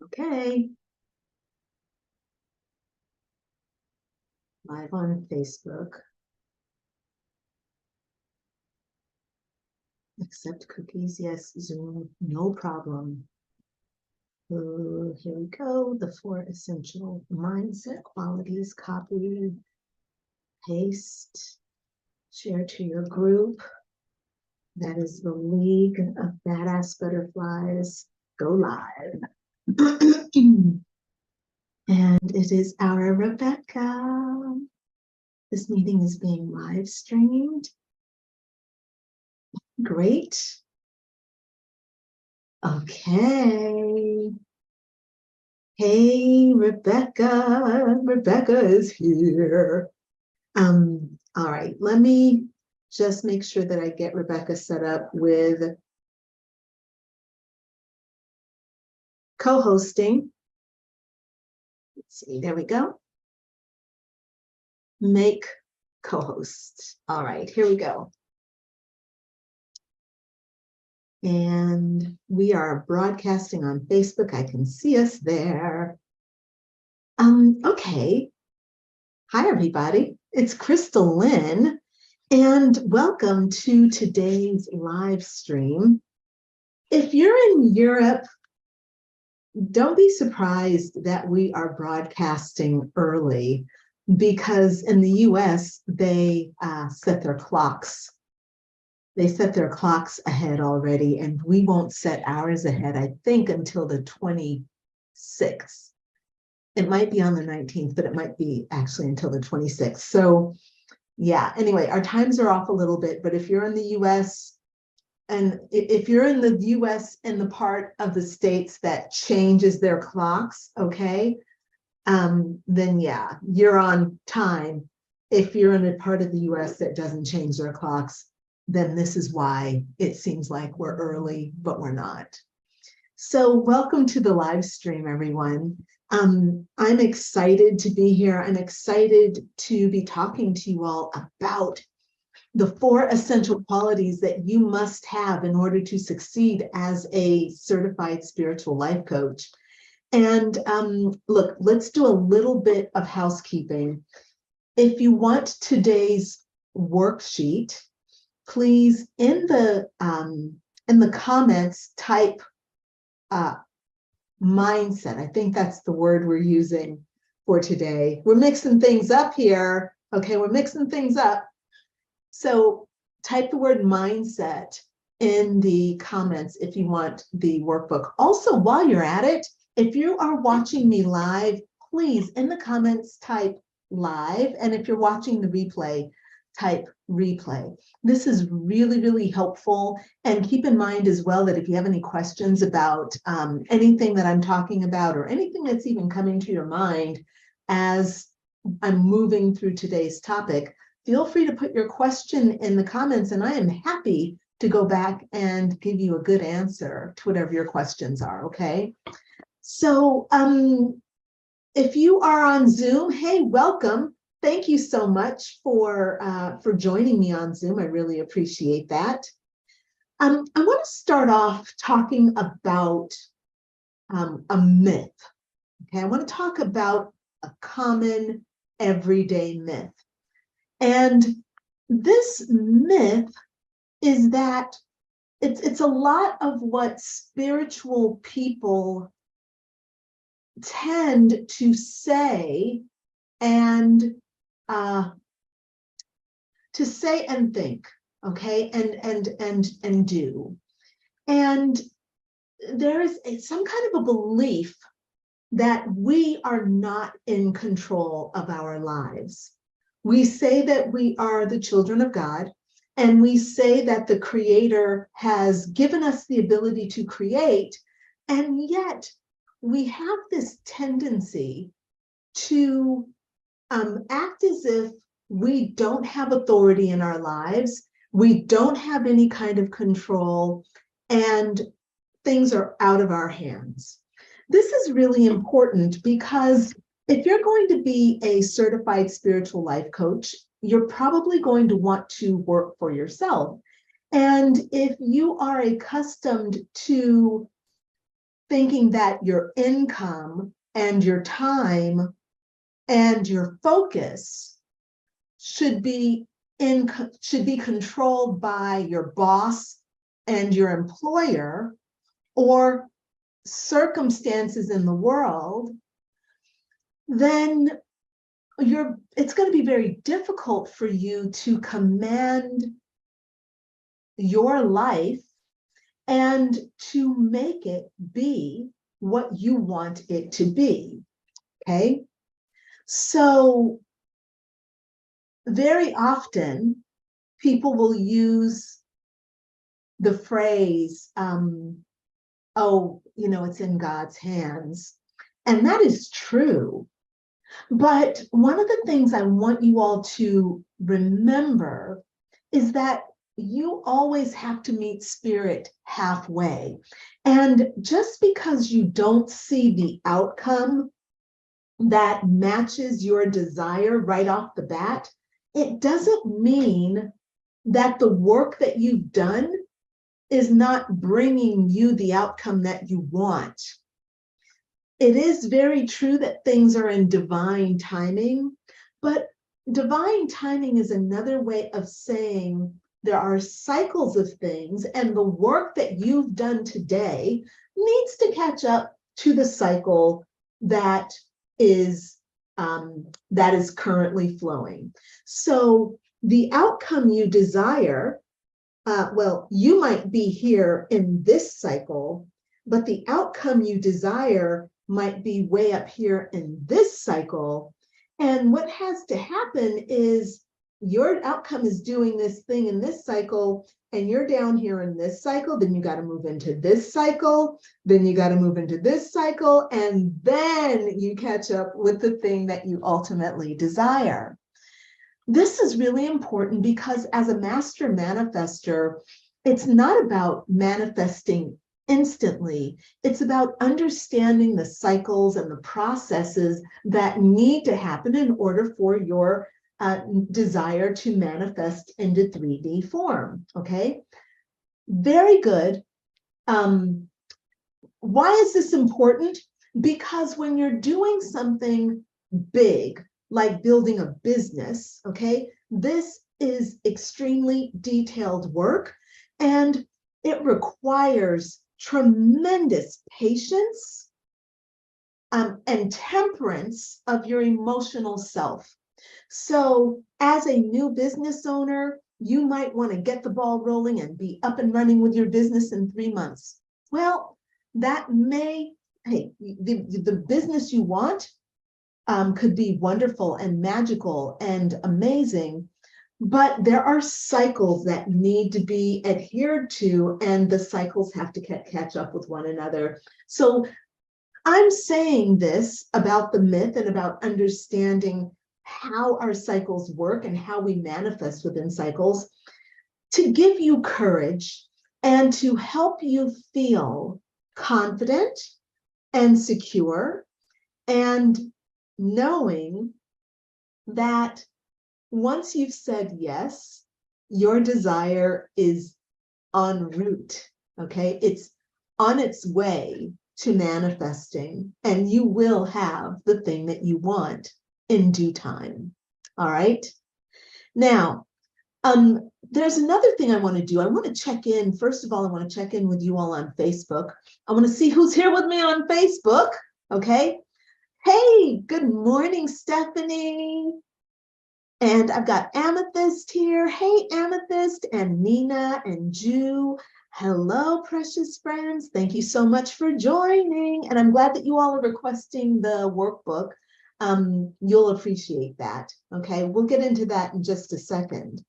Okay. Live on Facebook. Accept cookies. Yes, Zoom, no problem. Here we go. The 4 essential mindset qualities. Copy, paste, share to your group. That is the League of Badass Butterflies. Go live. And it is our Rebecca. This meeting is being live streamed. Great. Okay. Hey, Rebecca. Rebecca is here. All right, let me just make sure that I get Rebecca set up with co-hosting. Let's see, there we go. Make co-host. All right, here we go. And we are broadcasting on Facebook. I can see us there. Okay. Hi, everybody. It's Crystal Lynn, and welcome to today's live stream. If you're in Europe, don't be surprised that we are broadcasting early, because in the US, they set their clocks. They set their clocks ahead already, and we won't set ours ahead, I think, until the 26th. It might be on the 19th, but it might be actually until the 26th. So yeah, anyway, our times are off a little bit, but if you're in the US, and if you're in the US and the part of the states that changes their clocks, okay, then yeah, you're on time. If you're in a part of the US that doesn't change their clocks, then this is why it seems like we're early, but we're not. So welcome to the live stream, everyone. I'm excited to be here. I'm excited to be talking to you all about the 4 essential qualities that you must have in order to succeed as a certified spiritual life coach. And look, let's do a little bit of housekeeping. If you want today's worksheet, please in the comments type mindset. I think that's the word we're using for today. We're mixing things up here. Okay, we're mixing things up. So type the word mindset in the comments if you want the workbook. Also, while you're at it, if you are watching me live, please in the comments type live. And if you're watching the replay, type replay. This is really, really helpful. And keep in mind as well that if you have any questions about anything that I'm talking about or anything that's even coming to your mind as I'm moving through today's topic, feel free to put your question in the comments, and I am happy to go back and give you a good answer to whatever your questions are, okay? So if you are on Zoom, hey, welcome. Thank you so much for joining me on Zoom. I really appreciate that. I want to start off talking about a myth. Okay, I want to talk about a common everyday myth. And this myth is that it's a lot of what spiritual people tend to say and think, okay, and do. And there is some kind of a belief that we are not in control of our lives. We say that we are the children of God, and we say that the Creator has given us the ability to create, and yet we have this tendency to act as if we don't have authority in our lives, we don't have any kind of control, and things are out of our hands. This is really important because if you're going to be a certified spiritual life coach, you're probably going to want to work for yourself. And if you are accustomed to thinking that your income and your time and your focus should be controlled by your boss and your employer or circumstances in the world, then it's going to be very difficult for you to command your life and to make it be what you want it to be. Okay? So very often people will use the phrase, oh, it's in God's hands. And that is true. But one of the things I want you all to remember is that you always have to meet spirit halfway. And just because you don't see the outcome that matches your desire right off the bat, it doesn't mean that the work that you've done is not bringing you the outcome that you want. It is very true that things are in divine timing, but divine timing is another way of saying there are cycles of things, and the work that you've done today needs to catch up to the cycle that is currently flowing. So the outcome you desire, well, you might be here in this cycle, but the outcome you desire might be way up here in this cycle. And what has to happen is your outcome is doing this thing in this cycle, and you're down here in this cycle, then you got to move into this cycle, then you got to move into this cycle, and then you catch up with the thing that you ultimately desire. This is really important because as a master manifester, it's not about manifesting instantly. It's about understanding the cycles and the processes that need to happen in order for your desire to manifest into 3D form, okay? Very good. Why is this important? Because when you're doing something big, like building a business, okay, this is extremely detailed work, and it requires tremendous patience and temperance of your emotional self. So as a new business owner, you might want to get the ball rolling and be up and running with your business in 3 months. Well, that may, hey, the business you want could be wonderful and magical and amazing, but there are cycles that need to be adhered to, and the cycles have to catch up with one another. So I'm saying this about the myth and about understanding how our cycles work and how we manifest within cycles to give you courage and to help you feel confident and secure, and knowing that once you've said yes, your desire is en route, okay? It's on its way to manifesting, and you will have the thing that you want in due time, all right? Now, there's another thing I want to do. I want to check in. First of all, I want to check in with you all on Facebook. I want to see who's here with me on Facebook, okay? Hey, good morning, Stephanie. And I've got Amethyst here. Hey, Amethyst, and Nina and Ju. Hello, precious friends. Thank you so much for joining. And I'm glad that you all are requesting the workbook. You'll appreciate that. Okay, we'll get into that in just a second.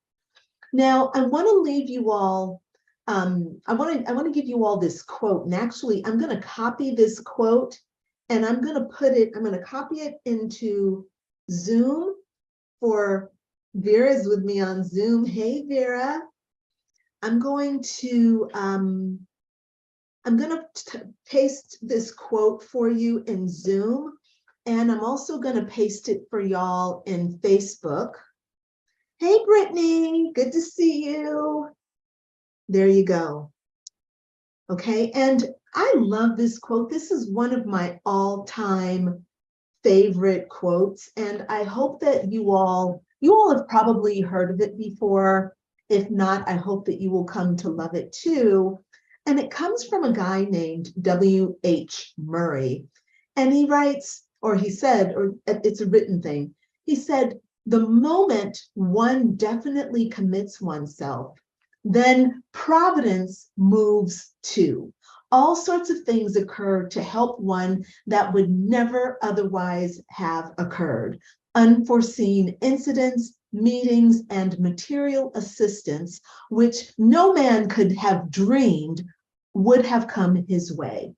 Now, I want to leave you all, I want to give you all this quote. And actually, I'm going to copy this quote, and I'm going to copy it into Zoom for Vera's with me on Zoom. Hey, Vera. I'm going to paste this quote for you in Zoom, and I'm also going to paste it for y'all in Facebook. Hey, Brittany, good to see you. There you go. Okay, and I love this quote. This is one of my all-time favorite quotes, and I hope that you all have probably heard of it before. If not, I hope that you will come to love it too. And it comes from a guy named W.H. Murray. And he writes, or he said, or it's a written thing, he said, the moment one definitely commits oneself, then providence moves too. All sorts of things occur to help one that would never otherwise have occurred. Unforeseen incidents, meetings, and material assistance, which no man could have dreamed would have come his way.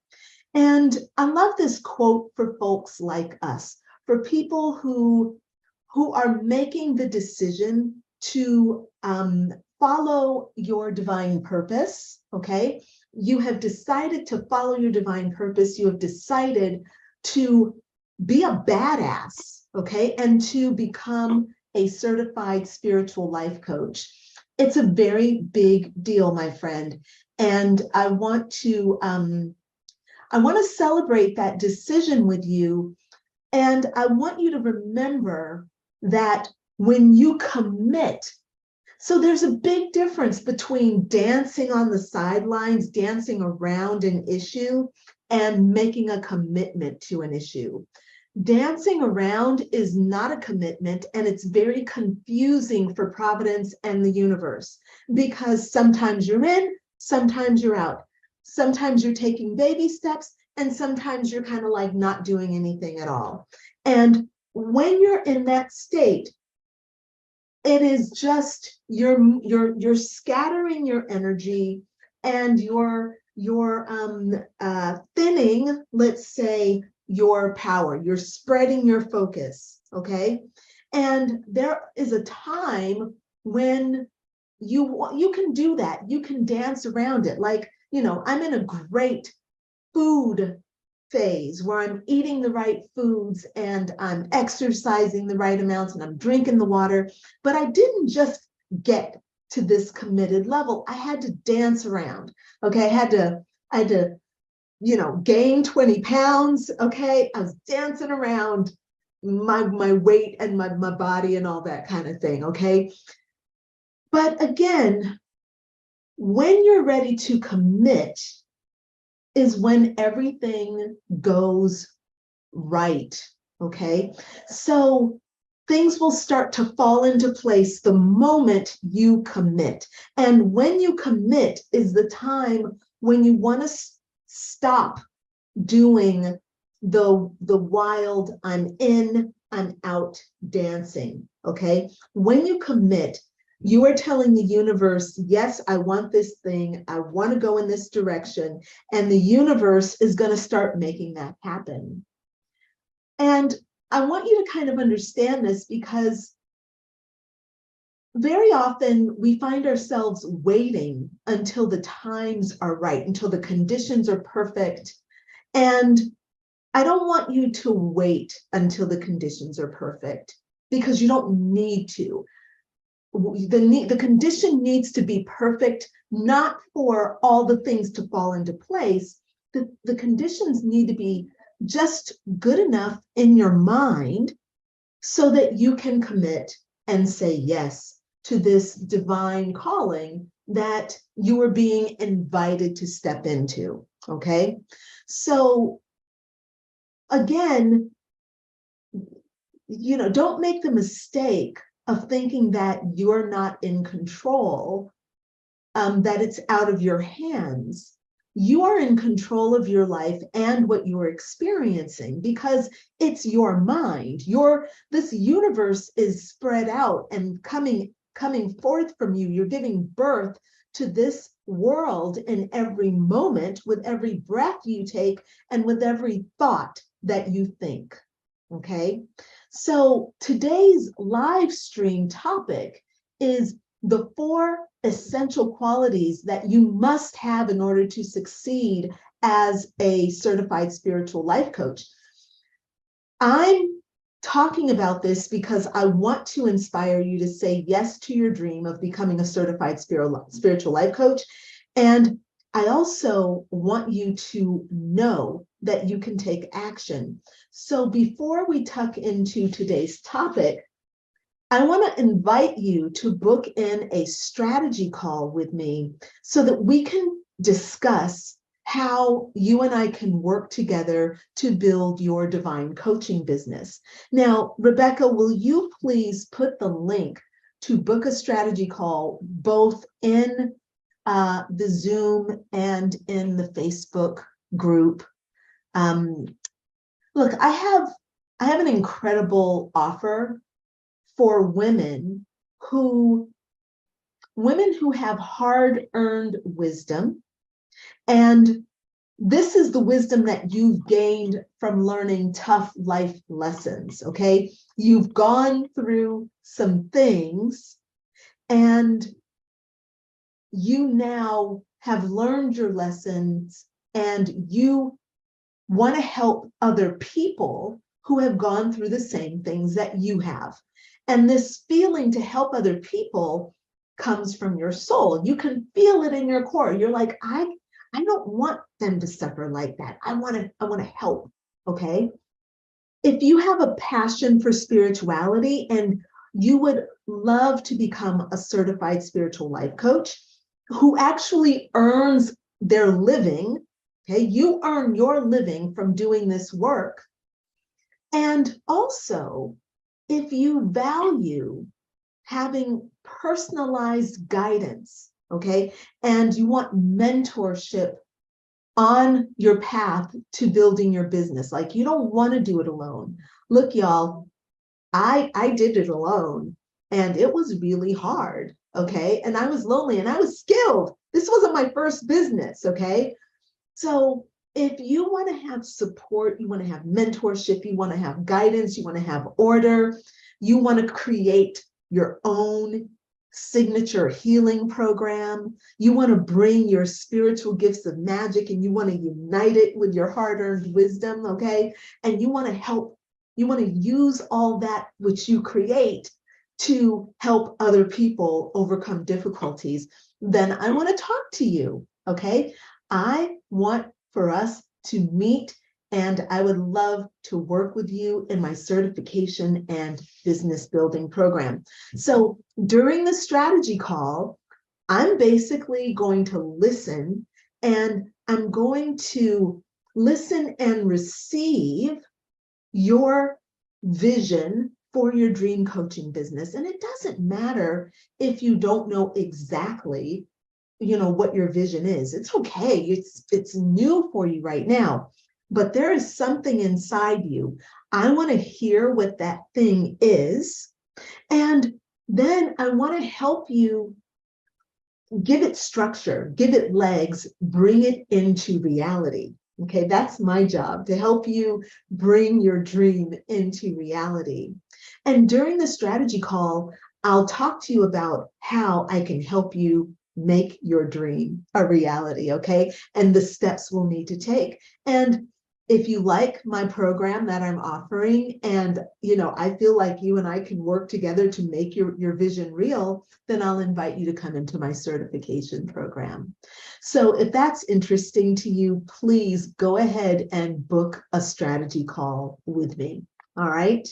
And I love this quote for folks like us, for people who are making the decision to follow your divine purpose, okay? You have decided to follow your divine purpose. You have decided to be a badass, okay? And to become a certified spiritual life coach. It's a very big deal, my friend. And I want to celebrate that decision with you. And I want you to remember that when you commit, so there's a big difference between dancing on the sidelines, dancing around an issue, and making a commitment to an issue. Dancing around is not a commitment, and it's very confusing for Providence and the universe, because sometimes you're in, sometimes you're out. Sometimes you're taking baby steps, and sometimes you're kind of like not doing anything at all. And when you're in that state, it is just you're scattering your energy, and you're thinning, let's say, your power. You're spreading your focus, okay? And there is a time when you can do that. You can dance around it. Like, you know, I'm in a great food phase where I'm eating the right foods and I'm exercising the right amounts and I'm drinking the water, but I didn't just get to this committed level. I had to dance around. Okay, I had to, you know, gain 20 pounds. Okay, I was dancing around my weight and my body and all that kind of thing. Okay, but again, when you're ready to commit is when everything goes right, okay? So things will start to fall into place the moment you commit. And when you commit is the time when you want to stop doing the wild, I'm in, I'm out dancing, okay? When you commit, you are telling the universe, yes, I want this thing. I want to go in this direction. And the universe is going to start making that happen. And I want you to kind of understand this, because very often we find ourselves waiting until the times are right, until the conditions are perfect. And I don't want you to wait until the conditions are perfect, because you don't need to. The condition needs to be perfect, not for all the things to fall into place. The conditions need to be just good enough in your mind so that you can commit and say yes to this divine calling that you are being invited to step into, okay? So again, you know, don't make the mistake of thinking that you're not in control, that it's out of your hands. You are in control of your life and what you're experiencing, because it's your mind. This universe is spread out and coming forth from you. You're giving birth to this world in every moment, with every breath you take and with every thought that you think, okay? So today's live stream topic is the 4 essential qualities that you must have in order to succeed as a certified spiritual life coach. I'm talking about this because I want to inspire you to say yes to your dream of becoming a certified spiritual life coach. And I also want you to know that you can take action. So before we tuck into today's topic, I want to invite you to book in a strategy call with me so that we can discuss how you and I can work together to build your divine coaching business. Now, Rebecca, will you please put the link to book a strategy call both in the Zoom and in the Facebook group? Look, I have an incredible offer for women who have hard-earned wisdom. And this is the wisdom that you've gained from learning tough life lessons, okay? You've gone through some things and you now have learned your lessons and you want to help other people who have gone through the same things that you have. And this feeling to help other people comes from your soul. You can feel it in your core. You're like, I don't want them to suffer like that. I want to help, okay? If you have a passion for spirituality and you would love to become a certified spiritual life coach who actually earns their living, okay, you earn your living from doing this work. And also, if you value having personalized guidance, okay, and you want mentorship on your path to building your business, like you don't want to do it alone. Look, y'all, I did it alone and it was really hard, okay? And I was lonely and I was skilled. This wasn't my first business, okay? So if you want to have support, you want to have mentorship, you want to have guidance, you want to have order, you want to create your own signature healing program, you want to bring your spiritual gifts of magic and you want to unite it with your hard-earned wisdom, okay? And you want to help, you want to use all that which you create to help other people overcome difficulties, then I want to talk to you, okay? I want for us to meet and I would love to work with you in my certification and business building program. So during the strategy call, I'm basically going to listen and I'm going to listen and receive your vision for your dream coaching business. And it doesn't matter if you don't know exactly, what your vision is. It's okay. It's new for you right now, but there is something inside you. I want to hear what that thing is. And then I want to help you give it structure, give it legs, bring it into reality. Okay, that's my job, to help you bring your dream into reality. And during the strategy call, I'll talk to you about how I can help you make your dream a reality, okay? And the steps we'll need to take. And if you like my program that I'm offering, and I feel like you and I can work together to make your vision real, then I'll invite you to come into my certification program. So if that's interesting to you, please go ahead and book a strategy call with me. All right.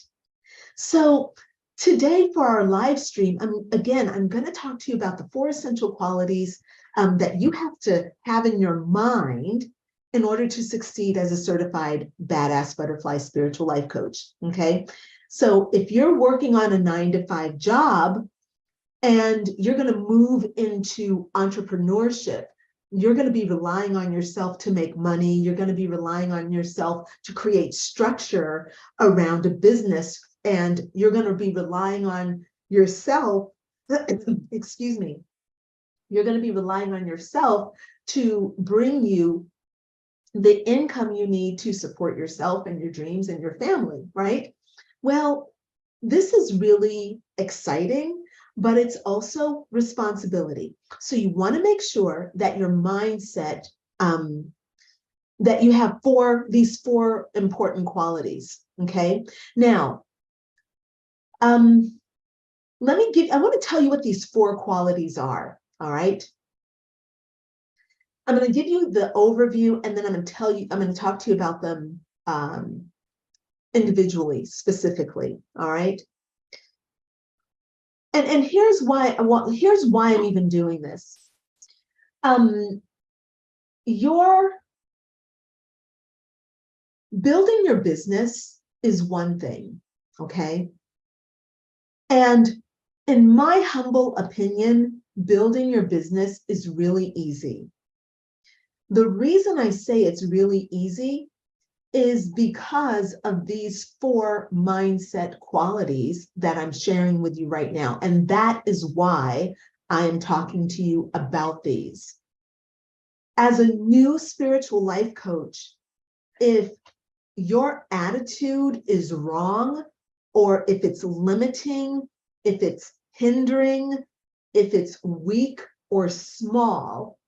So today for our live stream, I'm going to talk to you about the 4 essential qualities that you have to have in your mind in order to succeed as a certified badass butterfly spiritual life coach, okay? So if you're working on a 9-to-5 job and you're going to move into entrepreneurship, you're going to be relying on yourself to make money. You're going to be relying on yourself to create structure around a business, and you're going to be relying on yourself, excuse me, you're going to be relying on yourself to bring you the income you need to support yourself and your dreams and your family, right? Well, this is really exciting, but it's also responsibility. So you want to make sure that your mindset, that you have these 4 important qualities, okay? Now, I want to tell you what these 4 qualities are, all right? I'm going to give you the overview, and then I'm going to talk to you about them individually, specifically. All right. And here's why I'm even doing this. Your building your business is one thing, okay? And in my humble opinion, building your business is really easy. The reason I say it's really easy is because of these 4 mindset qualities that I'm sharing with you right now. And that is why I am talking to you about these. As a new spiritual life coach, if your attitude is wrong, or if it's limiting, if it's hindering, if it's weak or small,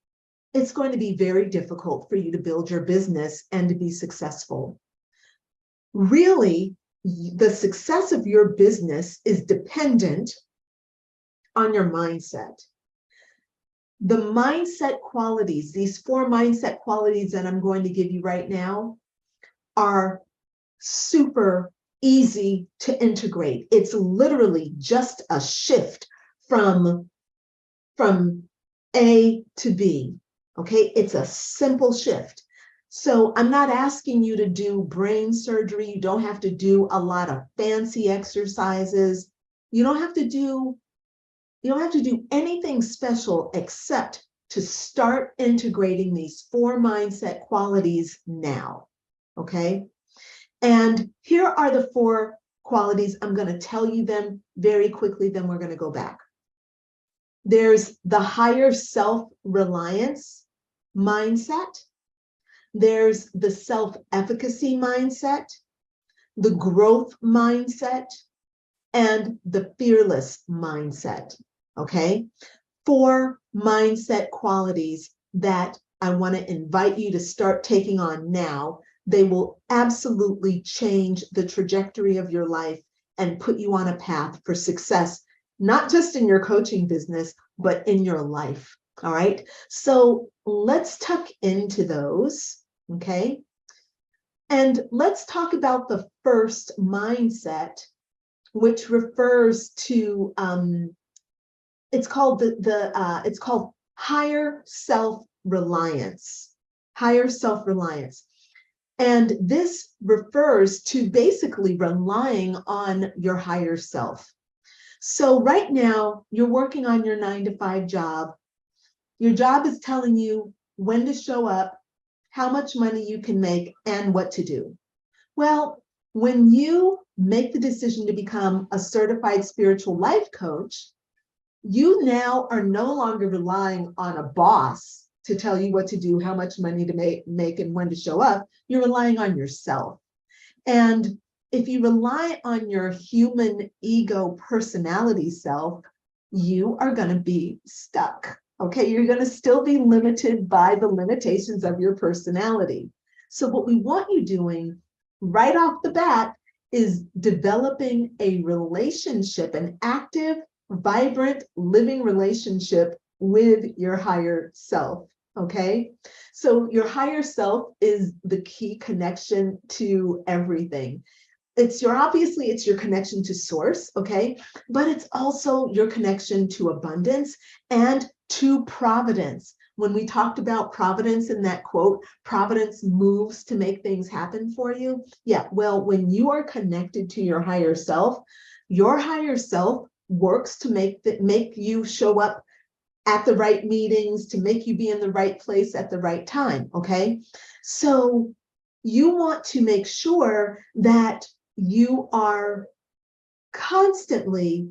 it's going to be very difficult for you to build your business and to be successful. Really, the success of your business is dependent on your mindset. The mindset qualities, these 4 mindset qualities that I'm going to give you right now, are super easy to integrate. It's literally just a shift from A to B. Okay, it's a simple shift. So I'm not asking you to do brain surgery. You don't have to do a lot of fancy exercises. You don't have to do anything special except to start integrating these 4 mindset qualities now. Okay. And here are the 4 qualities. I'm going to tell you them very quickly, then we're going to go back. There's the higher self-reliance mindset. There's the self-efficacy mindset, the growth mindset, and the fearless mindset. Okay? 4 mindset qualities that I want to invite you to start taking on now. They will absolutely change the trajectory of your life and put you on a path for success, not just in your coaching business, but in your life. All right. So let's tuck into those. Okay. And let's talk about the first mindset, which refers to, it's called it's called higher self-reliance. Higher self-reliance. And this refers to basically relying on your higher self. So right now, you're working on your 9-to-5 job. Your job is telling you when to show up, how much money you can make, and what to do. Well, when you make the decision to become a certified spiritual life coach, you now are no longer relying on a boss to tell you what to do, how much money to make, and when to show up. You're relying on yourself. And if you rely on your human ego personality self, you are going to be stuck. Okay, you're going to still be limited by the limitations of your personality. So what we want you doing right off the bat is developing a relationship, an active, vibrant, living relationship with your higher self. Okay, so your higher self is the key connection to everything. It's your connection to source, okay, but it's also your connection to abundance and to providence. When we talked about providence in that quote, providence moves to make things happen for you. Yeah, well, when you are connected to your higher self works to make you show up at the right meetings, to make you be in the right place at the right time, okay? So you want to make sure that you are constantly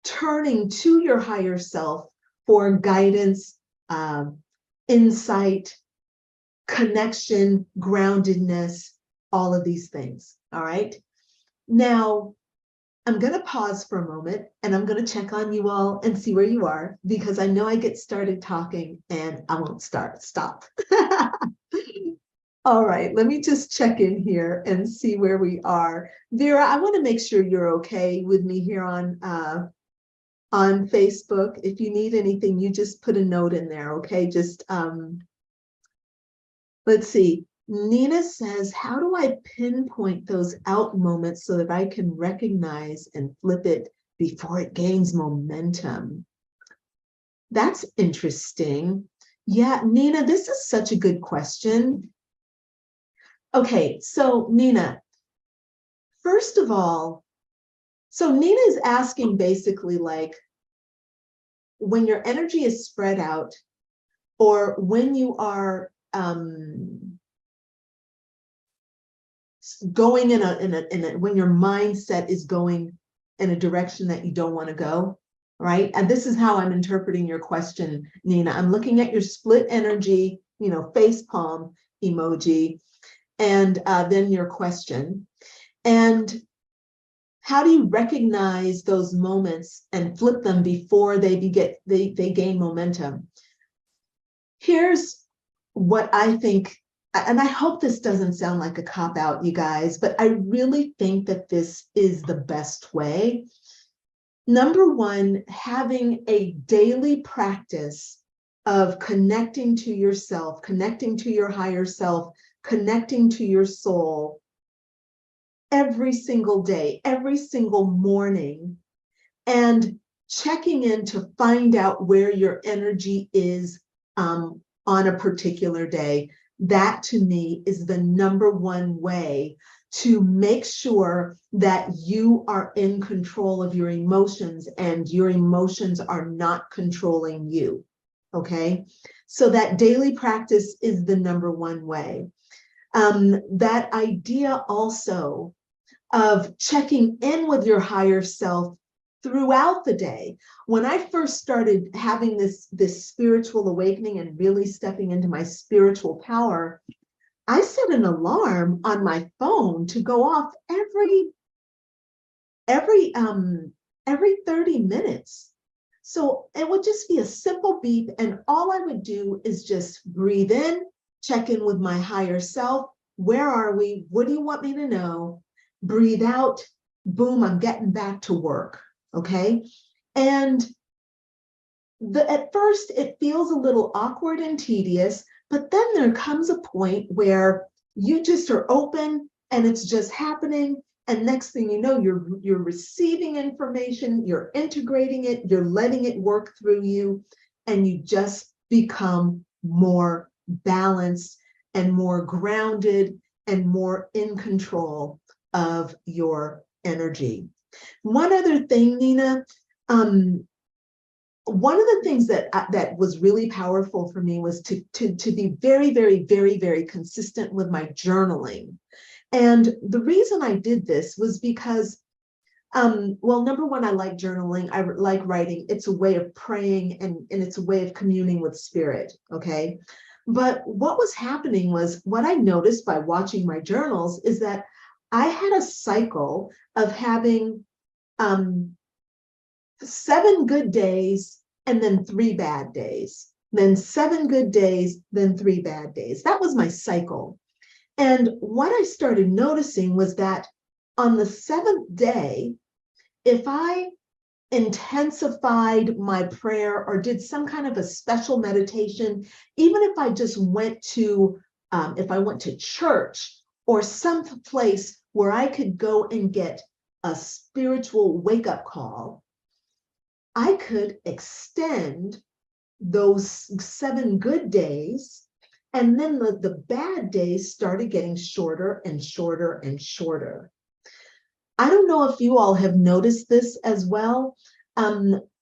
turning to your higher self for guidance, insight, connection, groundedness, all of these things, all right? Now, I'm going to pause for a moment and I'm going to check on you all and see where you are, because I know I get started talking and I won't stop. All right, let me just check in here and see where we are. Vera, I want to make sure you're okay with me here on Facebook. If you need anything, you just put a note in there, okay? Just Let's see. Nina says, how do I pinpoint those out moments so that I can recognize and flip it before it gains momentum? That's interesting. Yeah, Nina, this is such a good question. Okay, so Nina, first of all, so Nina is asking basically like, when your energy is spread out, or when you are going in a when your mindset is going in a direction that you don't want to go, right? And this is how I'm interpreting your question, Nina. I'm looking at your split energy, face palm emoji, and then your question. And how do you recognize those moments and flip them before they gain momentum? Here's what I think, and I hope this doesn't sound like a cop-out, you guys, but I really think that this is the best way. Number one, having a daily practice of connecting to yourself, connecting to your higher self, connecting to your soul every single day, every single morning, and checking in to find out where your energy is on a particular day. That to me is the number one way to make sure that you are in control of your emotions and your emotions are not controlling you. Okay, so that daily practice is the number one way. That idea also of checking in with your higher self throughout the day. When I first started having this spiritual awakening and really stepping into my spiritual power, I set an alarm on my phone to go off every 30 minutes. So it would just be a simple beep, and all I would do is just breathe in, check in with my higher self. Where are we? What do you want me to know? Breathe out, boom, I'm getting back to work, okay? And at first it feels a little awkward and tedious, but then there comes a point where you just are open and it's just happening. And next thing you know, you're receiving information, you're integrating it, you're letting it work through you, and you just become more balanced and more grounded and more in control of your energy. One other thing, Nina, one of the things that was really powerful for me was to be very, very, very, very consistent with my journaling. And the reason I did this was because, well, number one, I like journaling. I like writing. It's a way of praying and it's a way of communing with spirit, okay? But what was happening was, what I noticed by watching my journals is that I had a cycle of having 7 good days and then 3 bad days, then 7 good days, then 3 bad days. That was my cycle. And what I started noticing was that on the 7th day, if I intensified my prayer or did some kind of a special meditation, even if I just went to, if I went to church or some place where I could go and get a spiritual wake-up call, I could extend those 7 good days, and then the bad days started getting shorter and shorter and shorter. I don't know if you all have noticed this as well,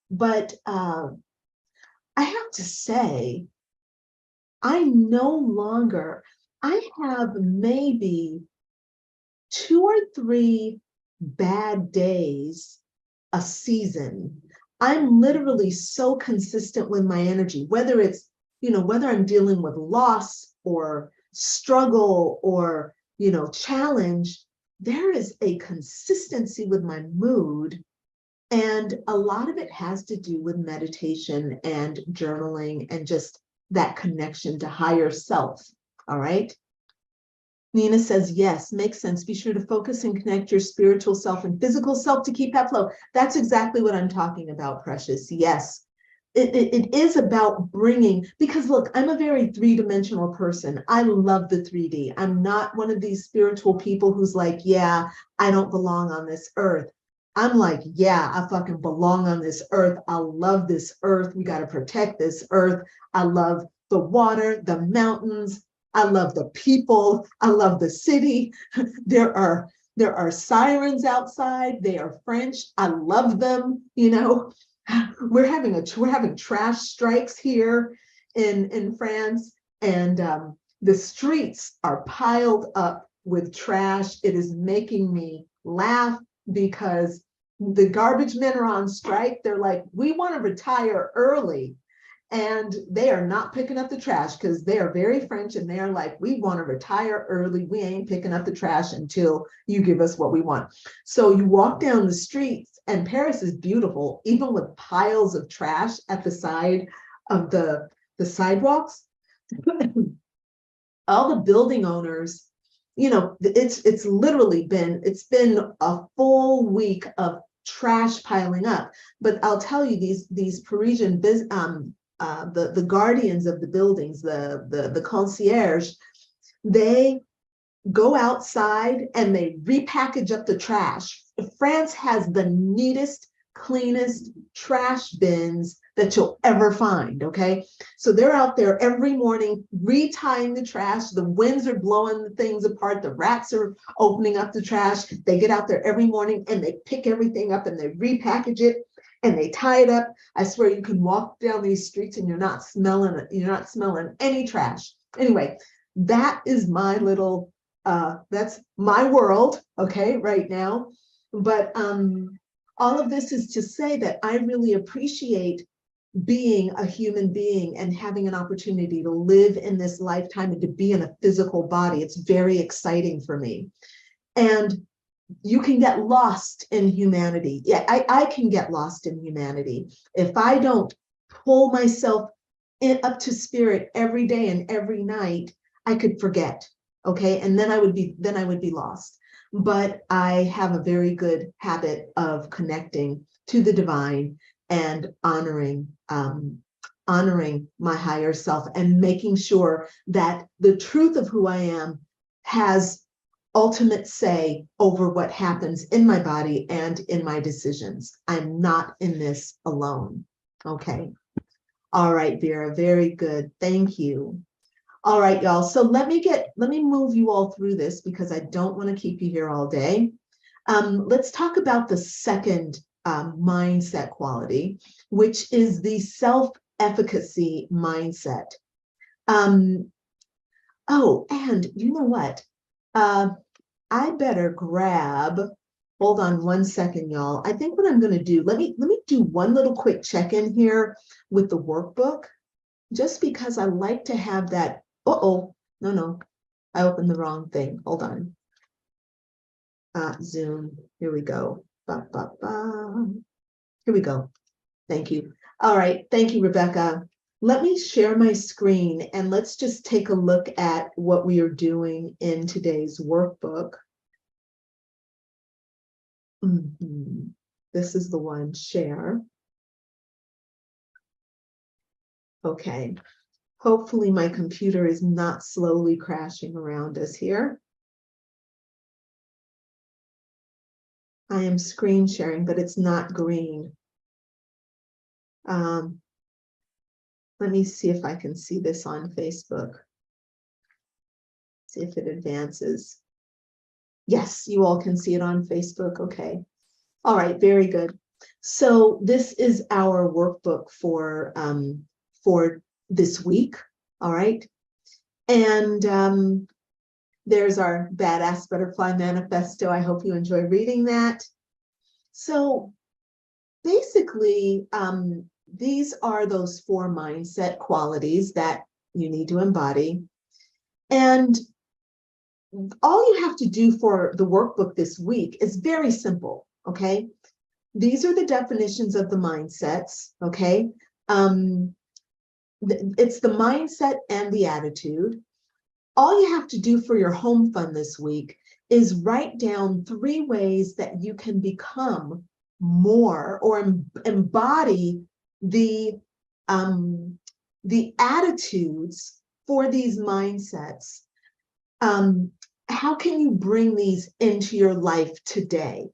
but I have to say, I have maybe 2 or 3 bad days a season. I'm literally so consistent with my energy, whether it's, whether I'm dealing with loss or struggle or, challenge, there is a consistency with my mood. And a lot of it has to do with meditation and journaling and just that connection to higher self. All right. Nina says, yes, makes sense. Be sure to focus and connect your spiritual self and physical self to keep that flow. That's exactly what I'm talking about, Precious. Yes. it is about bringing, because look, I'm a very three-dimensional person. I love the 3D. I'm not one of these spiritual people who's like, yeah, I don't belong on this earth. I'm like, yeah, I fucking belong on this earth. I love this earth. We got to protect this earth. I love the water, the mountains. I love the people. I love the city. There are sirens outside. They are French. I love them, you know. We're having trash strikes here in France, and the streets are piled up with trash. It is making me laugh because the garbage men are on strike. They're like, we want to retire early. And they are not picking up the trash because they are very French, and they're like, we want to retire early. We ain't picking up the trash until you give us what we want. So you walk down the streets, and Paris is beautiful, even with piles of trash at the side of the sidewalks. All the building owners, you know, it's literally been a full week of trash piling up. But I'll tell you, these Parisian the guardians of the buildings, the concierge, they go outside and they repackage up the trash. France has the neatest, cleanest trash bins that you'll ever find, okay? So they're out there every morning retying the trash. The winds are blowing the things apart. The rats are opening up the trash. They get out there every morning and they pick everything up and they repackage it and they tie it up. I swear you can walk down these streets and you're not smelling any trash. Anyway, that is my little that's my world, okay, right now. But all of this is to say that I really appreciate being a human being and having an opportunity to live in this lifetime and to be in a physical body. It's very exciting for me. And you can get lost in humanity. Yeah, I can get lost in humanity. If I don't pull myself up to spirit every day and every night, I could forget. Okay, and then I would be lost. But I have a very good habit of connecting to the divine and honoring my higher self and making sure that the truth of who I am has ultimate say over what happens in my body and in my decisions. I'm not in this alone. Okay. All right, Vera, very good. Thank you. All right, y'all. So let me move you all through this because I don't want to keep you here all day. Let's talk about the second mindset quality, which is the self-efficacy mindset. Oh, and you know what? I better grab, hold on one second, y'all. I think what I'm going to do, let me do one little quick check-in here with the workbook, just because I like to have that. No, I opened the wrong thing. Hold on. Zoom, here we go. Here we go. Thank you. All right, thank you, Rebecca. Let me share my screen and let's just take a look at what we are doing in today's workbook. This is the one, share. Okay. Hopefully my computer is not slowly crashing around us here. I am screen sharing, but it's not green. Let me see if I can see this on Facebook. See if it advances. Yes, you all can see it on Facebook. Okay. All right, very good. So this is our workbook for this week. All right. And there's our Badass Butterfly Manifesto. I hope you enjoy reading that. So basically, these are those 4 mindset qualities that you need to embody. And all you have to do for the workbook this week is very simple, okay? These are the definitions of the mindsets, okay? It's the mindset and the attitude. All you have to do for your home fun this week is write down 3 ways that you can become more or embody the the attitudes for these mindsets. How can you bring these into your life today?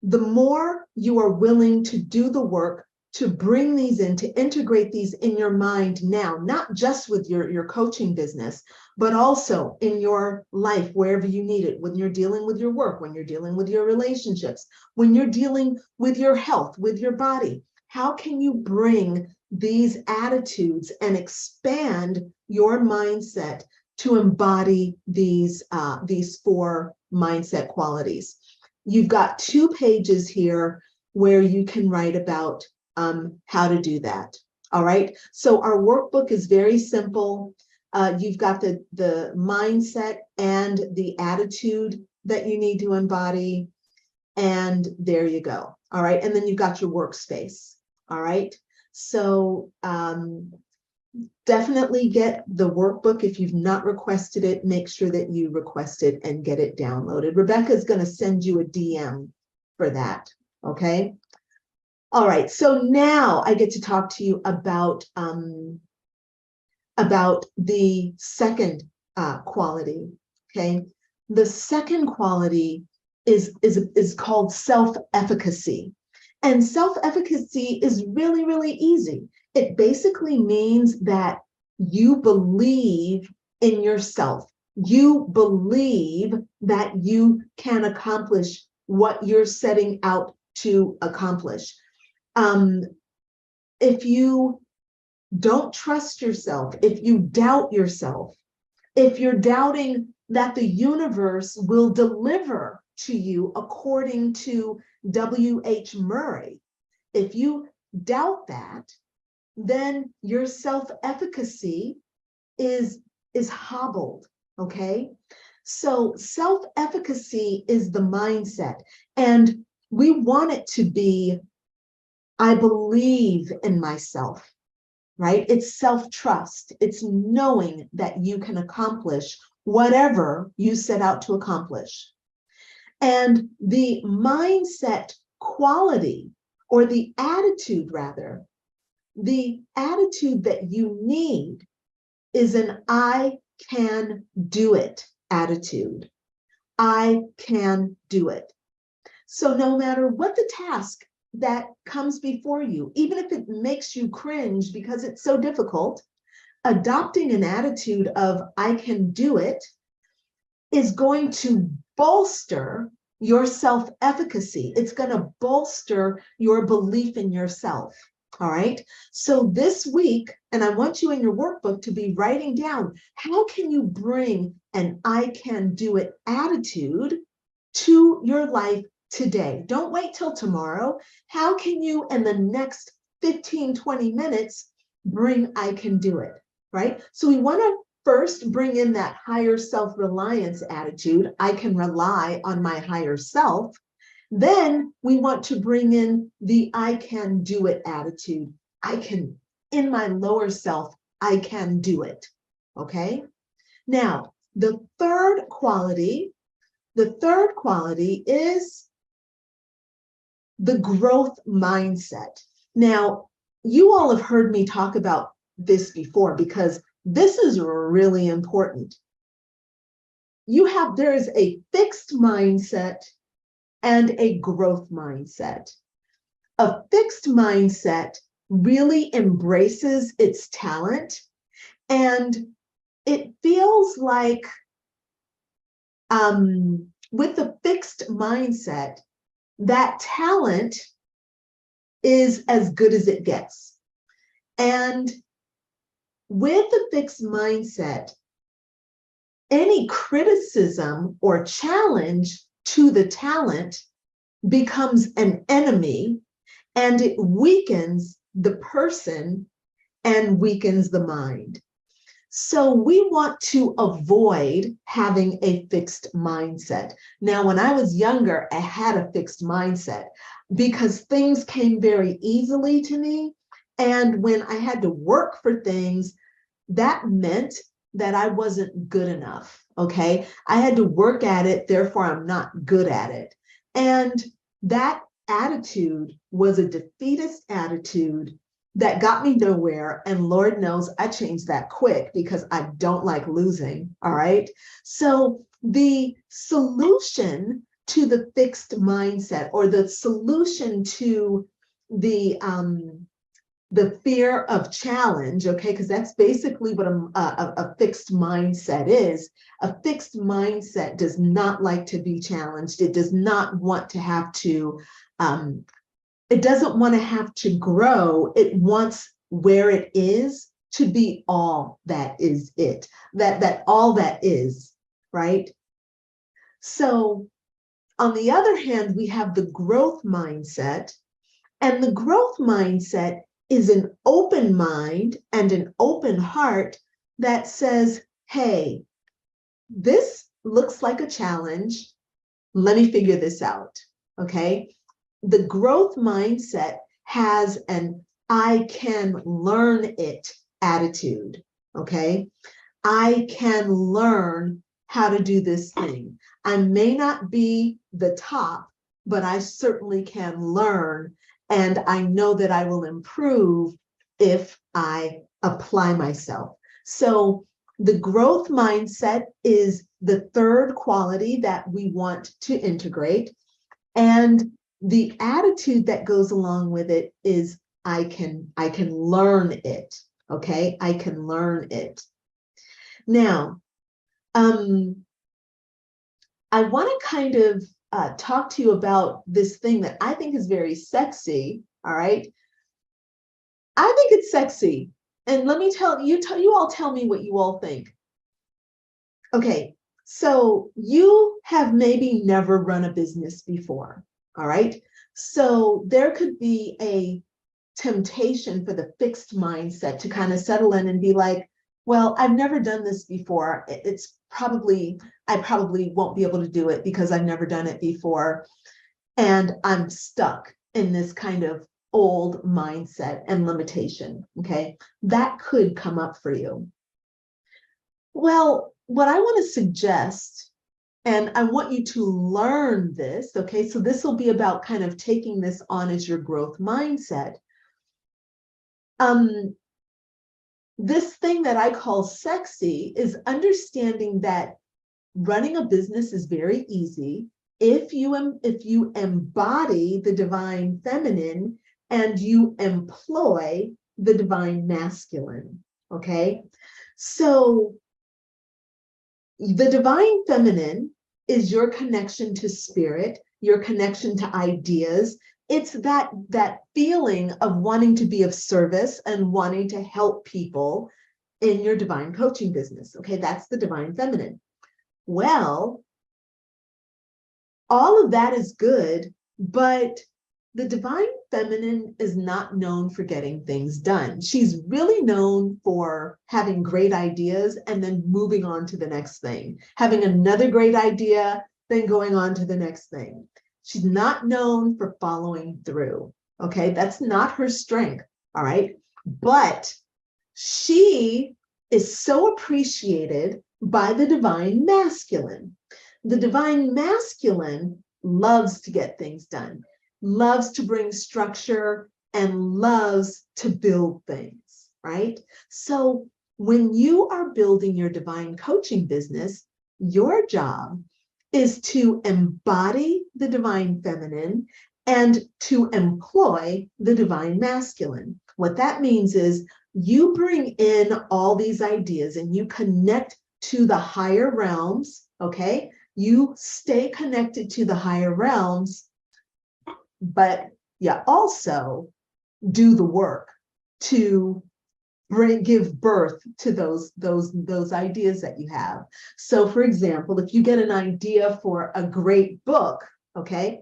The more you are willing to do the work to bring these in, to integrate these in your mind now, not just with your coaching business, but also in your life, wherever you need it, when you're dealing with your work, when you're dealing with your relationships, when you're dealing with your health, with your body. How can you bring these attitudes and expand your mindset to embody these 4 mindset qualities? You've got 2 pages here where you can write about how to do that. All right. So our workbook is very simple. You've got the mindset and the attitude that you need to embody. And there you go. All right. And then you've got your workspace. All right. So definitely get the workbook. If you've not requested it, make sure that you request it and get it downloaded. Rebecca is going to send you a DM for that. Okay. All right. So now I get to talk to you about the second quality. Okay. The second quality is called self-efficacy. And self-efficacy is really, really easy. It basically means that you believe in yourself. You believe that you can accomplish what you're setting out to accomplish. If you don't trust yourself, if you doubt yourself, if you're doubting that the universe will deliver to you according to W.H. Murray, if you doubt that, then your self-efficacy is hobbled, okay? So self-efficacy is the mindset, and we want it to be, I believe in myself, right? It's self-trust. It's knowing that you can accomplish whatever you set out to accomplish. And the mindset quality, or the attitude rather, the attitude that you need is an I can do it attitude. I can do it. So no matter what the task that comes before you, even if it makes you cringe because it's so difficult, adopting an attitude of I can do it is going to bolster your self-efficacy. It's going to bolster your belief in yourself. All right. So this week, and I want you in your workbook to be writing down, how can you bring an I can do it attitude to your life today? Don't wait till tomorrow. How can you, in the next 15, 20 minutes, bring I can do it, right? So we want to first bring in that higher self-reliance attitude. I can rely on my higher self. Then we want to bring in the I can do it attitude. I can, in my lower self, I can do it, okay? Now, the third quality is the growth mindset. Now, you all have heard me talk about this before because this is really important. There is a fixed mindset and a growth mindset. A fixed mindset really embraces its talent, and it feels like with the fixed mindset, that talent is as good as it gets. And with the fixed mindset, any criticism or challenge to the talent becomes an enemy, and it weakens the person and weakens the mind. So we want to avoid having a fixed mindset. Now, when I was younger, I had a fixed mindset because things came very easily to me. And when I had to work for things, that meant that I wasn't good enough, okay? I had to work at it, therefore I'm not good at it. And that attitude was a defeatist attitude, that got me nowhere. And Lord knows I changed that quick because I don't like losing. All right. So the solution to the fixed mindset, or the solution to the fear of challenge, okay, because that's basically what a fixed mindset is. A fixed mindset does not like to be challenged. It does not want to have to, it doesn't want to have to grow. It wants where it is to be all that is it, that all that is, right? So on the other hand, we have the growth mindset, and the growth mindset is an open mind and an open heart that says, hey, this looks like a challenge. Let me figure this out, okay? The growth mindset has an I can learn it attitude, okay? I can learn how to do this thing. I may not be the top, but I certainly can learn, and I know that I will improve if I apply myself. So the growth mindset is the third quality that we want to integrate. And the attitude that goes along with it is I can learn it. Okay, I can learn it. Now, I want to kind of talk to you about this thing that I think is very sexy. All right, I think it's sexy, and let me tell you, you all tell me what you all think. Okay, so you have maybe never run a business before. All right, so there could be a temptation for the fixed mindset to kind of settle in and be like, well, I've never done this before. I probably won't be able to do it because I've never done it before. And I'm stuck in this kind of old mindset and limitation. Okay, that could come up for you. Well, what I want to suggest, and I want you to learn this, okay, so this will be about kind of taking this on as your growth mindset. This thing that I call sexy is understanding that running a business is very easy if you embody the divine feminine and you employ the divine masculine, okay? So the divine feminine is your connection to spirit, your connection to ideas. It's that feeling of wanting to be of service and wanting to help people in your divine coaching business. Okay, that's the divine feminine. Well, all of that is good, but the divine feminine is not known for getting things done. She's really known for having great ideas and then moving on to the next thing, having another great idea, then going on to the next thing. She's not known for following through. Okay, that's not her strength. All right, but she is so appreciated by the divine masculine. The divine masculine loves to get things done, loves to bring structure, and loves to build things, right? So when you are building your divine coaching business, your job is to embody the divine feminine and to employ the divine masculine. What that means is you bring in all these ideas and you connect to the higher realms, okay? You stay connected to the higher realms, but you also do the work to give birth to those ideas that you have. So for example, if you get an idea for a great book, okay,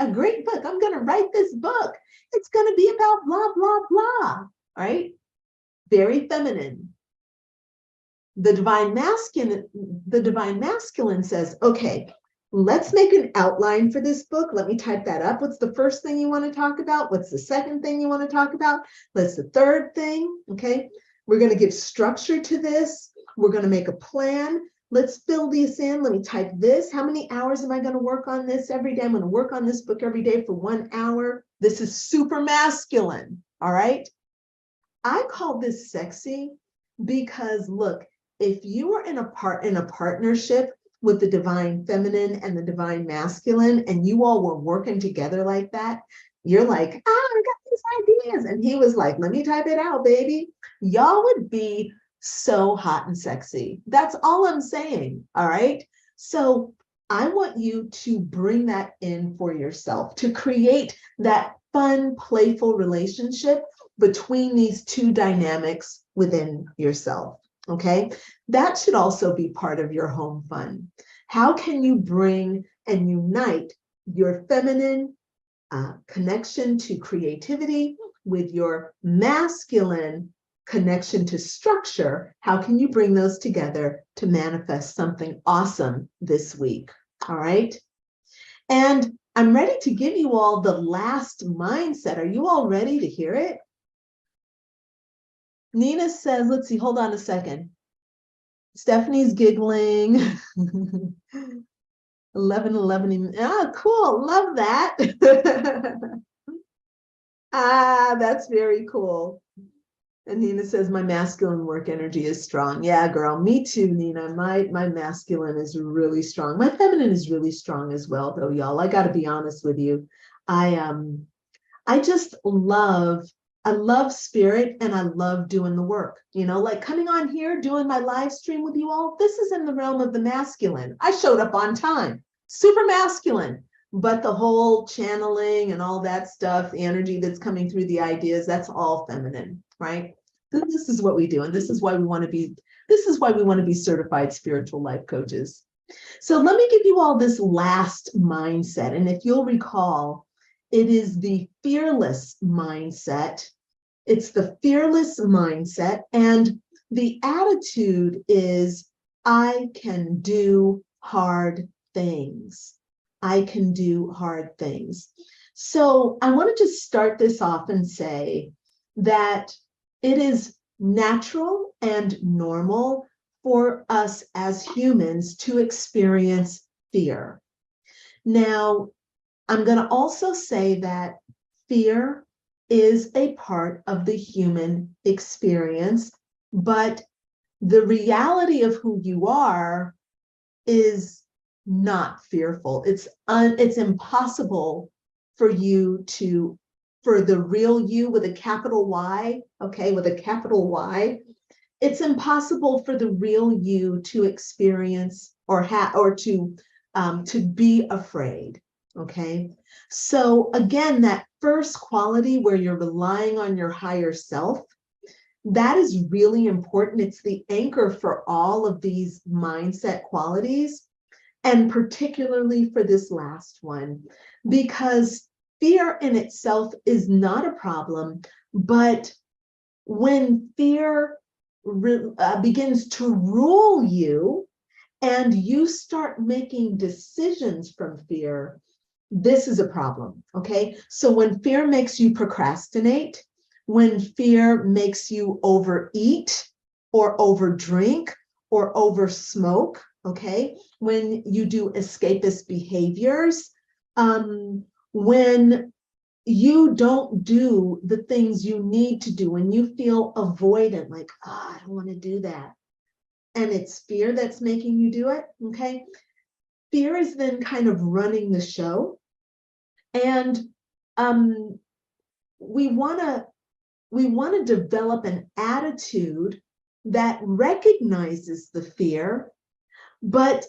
a great book, I'm going to write this book. It's going to be about blah, blah, blah, right? Very feminine. The divine masculine says, okay, let's make an outline for this book. Let me type that up. What's the first thing you want to talk about? What's the second thing you want to talk about? What's the third thing? Okay, we're going to give structure to this. We're going to make a plan. Let's fill this in. Let me type this. How many hours am I going to work on this every day? I'm going to work on this book every day for 1 hour. This is super masculine. All right. I call this sexy because look, if you are in a partnership with the divine feminine and the divine masculine, and you all were working together like that, you're like, I got these ideas. And he was like, let me type it out, baby. Y'all would be so hot and sexy. That's all I'm saying. All right. So I want you to bring that in for yourself, to create that fun, playful relationship between these two dynamics within yourself. Okay, that should also be part of your home fun. How can you bring and unite your feminine connection to creativity with your masculine connection to structure? How can you bring those together to manifest something awesome this week? All right. And I'm ready to give you all the last mindset. Are you all ready to hear it? Nina says, let's see, hold on a second. Stephanie's giggling. 11. Ah, cool. Love that. That's very cool. And Nina says, my masculine work energy is strong. Yeah, girl, me too, Nina. My masculine is really strong. My feminine is really strong as well, though, y'all. I got to be honest with you. I just I love spirit, and I love doing the work, like coming on here, doing my live stream with you all. This is in the realm of the masculine. I showed up on time, super masculine, but the whole channeling and all that stuff, the energy that's coming through the ideas, that's all feminine, right? This is what we do. And this is why we want to be certified spiritual life coaches. So let me give you all this last mindset. And if you'll recall, it is the fearless mindset. It's the fearless mindset. And the attitude is, I can do hard things. I can do hard things. So I want to just start this off and say that it is natural and normal for us as humans to experience fear. Now, I'm going to also say that fear is a part of the human experience, but the reality of who you are is not fearful. It's impossible for the real you with a capital Y, okay, with a capital Y, it's impossible for the real you to experience or to be afraid. Okay, so again, that first quality where you're relying on your higher self, that is really important. It's the anchor for all of these mindset qualities, and particularly for this last one, because fear in itself is not a problem, but when fear begins to rule you and you start making decisions from fear, this is a problem, okay? So when fear makes you procrastinate, when fear makes you overeat or overdrink or oversmoke, okay? When you do escapist behaviors, when you don't do the things you need to do, when you feel avoidant, like, oh, I don't want to do that, and it's fear that's making you do it, okay? Fear is then kind of running the show. And we want to develop an attitude that recognizes the fear, but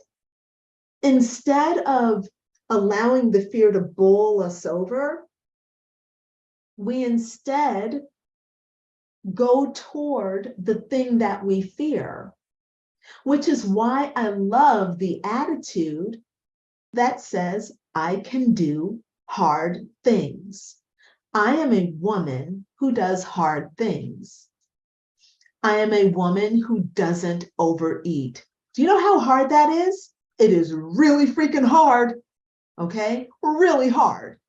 instead of allowing the fear to bowl us over, we instead go toward the thing that we fear, which is why I love the attitude that says, I can do hard things. I am a woman who does hard things. I am a woman who doesn't overeat. Do you know how hard that is? It is really freaking hard, okay? Really hard,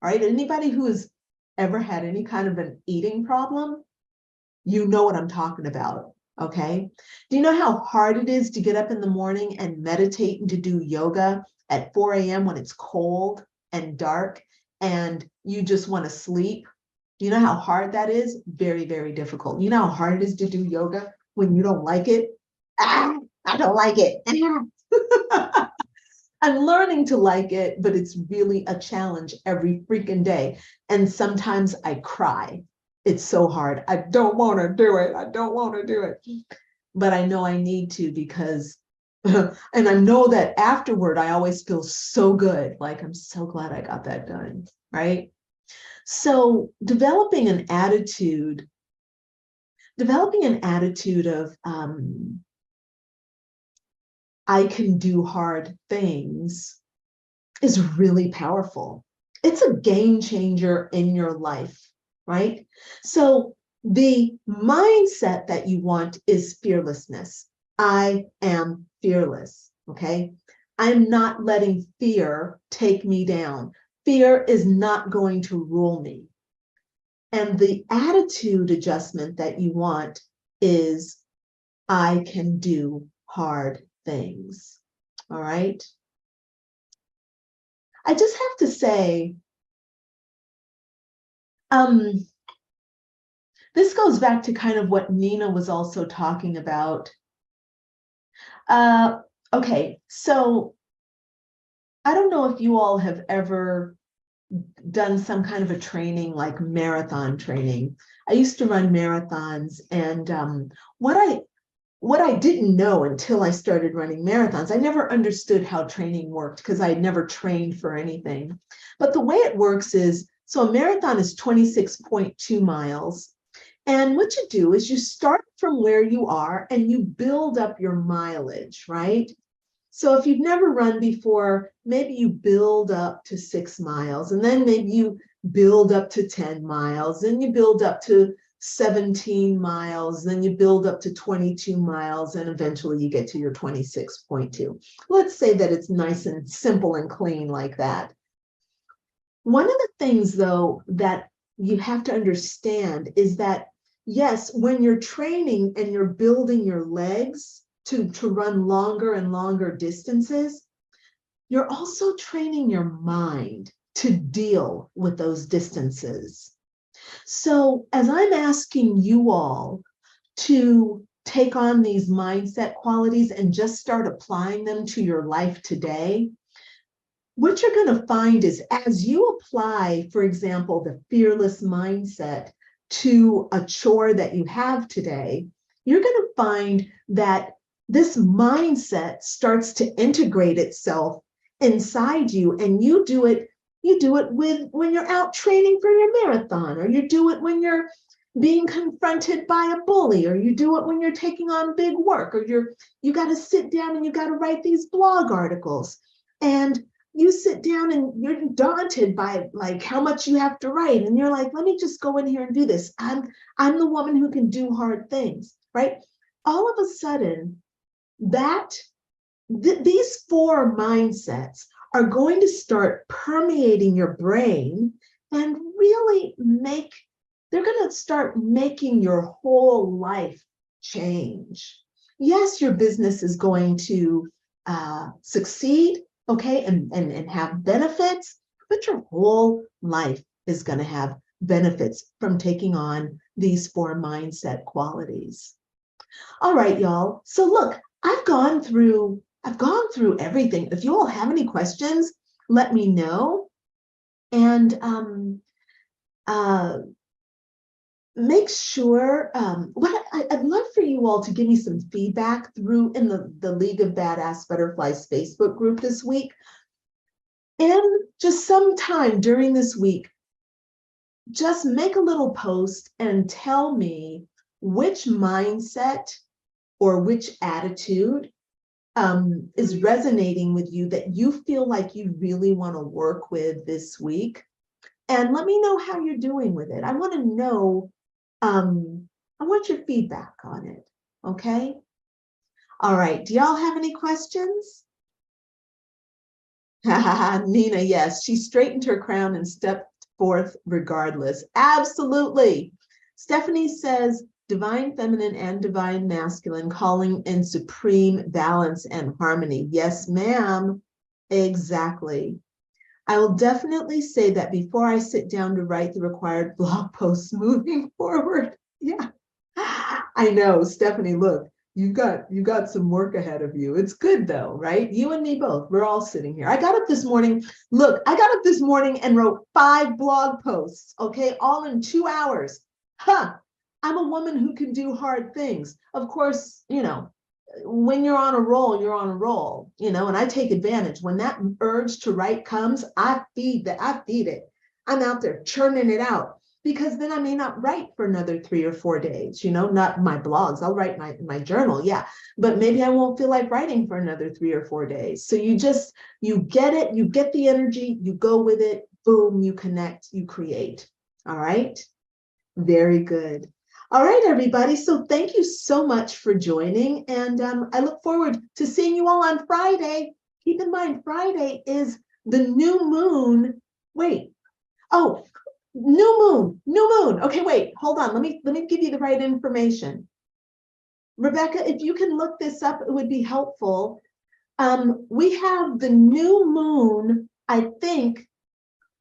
all right? Anybody who has ever had any kind of an eating problem, you know what I'm talking about, okay? Do you know how hard it is to get up in the morning and meditate and to do yoga at 4 a.m. when it's cold and dark and you just want to sleep? You know how hard that is? Very, very difficult. You know how hard it is to do yoga when you don't like it? I don't like it. I'm learning to like it, but it's really a challenge every freaking day. And sometimes I cry. It's so hard. I don't want to do it. I don't want to do it. But I know I need to because, and I know that afterward, I always feel so good. Like, I'm so glad I got that done, right? So developing an attitude of, I can do hard things is really powerful. It's a game changer in your life, right? So the mindset that you want is fearlessness. I am fearless, okay? I'm not letting fear take me down. Fear is not going to rule me. And the attitude adjustment that you want is, I can do hard things, all right? I just have to say, this goes back to kind of what Nina was also talking about. Okay, so I don't know if you all have ever done some kind of a training like marathon training. I used to run marathons, and what I didn't know until I started running marathons, I never understood how training worked because I had never trained for anything. But the way it works is, so a marathon is 26.2 miles. And what you do is you start from where you are and you build up your mileage, right? So if you've never run before, maybe you build up to 6 miles, and then maybe you build up to 10 miles, then you build up to 17 miles, then you build up to 22 miles, and eventually you get to your 26.2. Let's say that it's nice and simple and clean like that. One of the things, though, that you have to understand is that, yes, when you're training and you're building your legs to run longer and longer distances, you're also training your mind to deal with those distances. So as I'm asking you all to take on these mindset qualities and just start applying them to your life today, what you're going to find is, as you apply, for example, the fearless mindset to a chore that you have today, you're going to find that this mindset starts to integrate itself inside you, and you do it with when you're out training for your marathon, or you do it when you're being confronted by a bully, or you do it when you're taking on big work, or you got to sit down and you got to write these blog articles, and you sit down and you're daunted by like how much you have to write, and you're like, let me just go in here and do this. I'm the woman who can do hard things, right? All of a sudden, these 4 mindsets are going to start permeating your brain and really they're going to start making your whole life change. Yes, your business is going to succeed, okay, and have benefits, but your whole life is going to have benefits from taking on these 4 mindset qualities. All right, y'all. So look, I've gone through everything. If you all have any questions, let me know. And make sure, I'd love for you all to give me some feedback through in the League of Badass Butterflies Facebook group this week. And just sometime during this week, just make a little post and tell me which mindset or which attitude is resonating with you that you feel like you really want to work with this week. And let me know how you're doing with it. I want to know, I want your feedback on it, okay? All right, do y'all have any questions? Nina, yes, she straightened her crown and stepped forth regardless. Absolutely. Stephanie says, divine feminine and divine masculine, calling in supreme balance and harmony. Yes, ma'am. Exactly. I will definitely say that before I sit down to write the required blog posts moving forward. Yeah, I know, Stephanie, look, you got some work ahead of you. It's good though, right? You and me both. We're all sitting here. I got up this morning. Look, I got up this morning and wrote 5 blog posts, okay, all in 2 hours. Huh. I'm a woman who can do hard things. Of course, you know, when you're on a roll, you're on a roll, you know, and I take advantage. When that urge to write comes, I feed it. I'm out there churning it out, because then I may not write for another 3 or 4 days, you know, not my blogs. I'll write my journal, yeah, but maybe I won't feel like writing for another 3 or 4 days. So you get it, you get the energy, you go with it, boom, you connect, you create. All right, very good. All right, everybody. So thank you so much for joining. And I look forward to seeing you all on Friday. Keep in mind, Friday is the new moon. Wait. Oh, new moon. Okay, wait, hold on. Let me give you the right information. Rebecca, if you can look this up, it would be helpful. We have the new moon, I think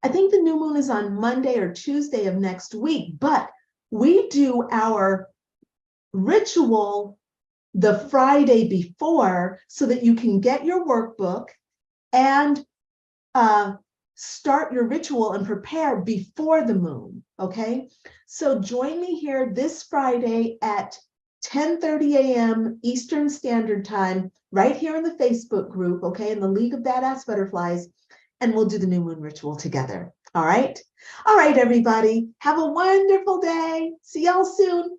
the new moon is on Monday or Tuesday of next week, but we do our ritual the Friday before so that you can get your workbook and start your ritual and prepare before the moon, okay? So join me here this Friday at 10:30 a.m. Eastern Standard Time, right here in the Facebook group, okay, in the League of Badass Butterflies, and we'll do the new moon ritual together, all right? All right, everybody, have a wonderful day. See y'all soon.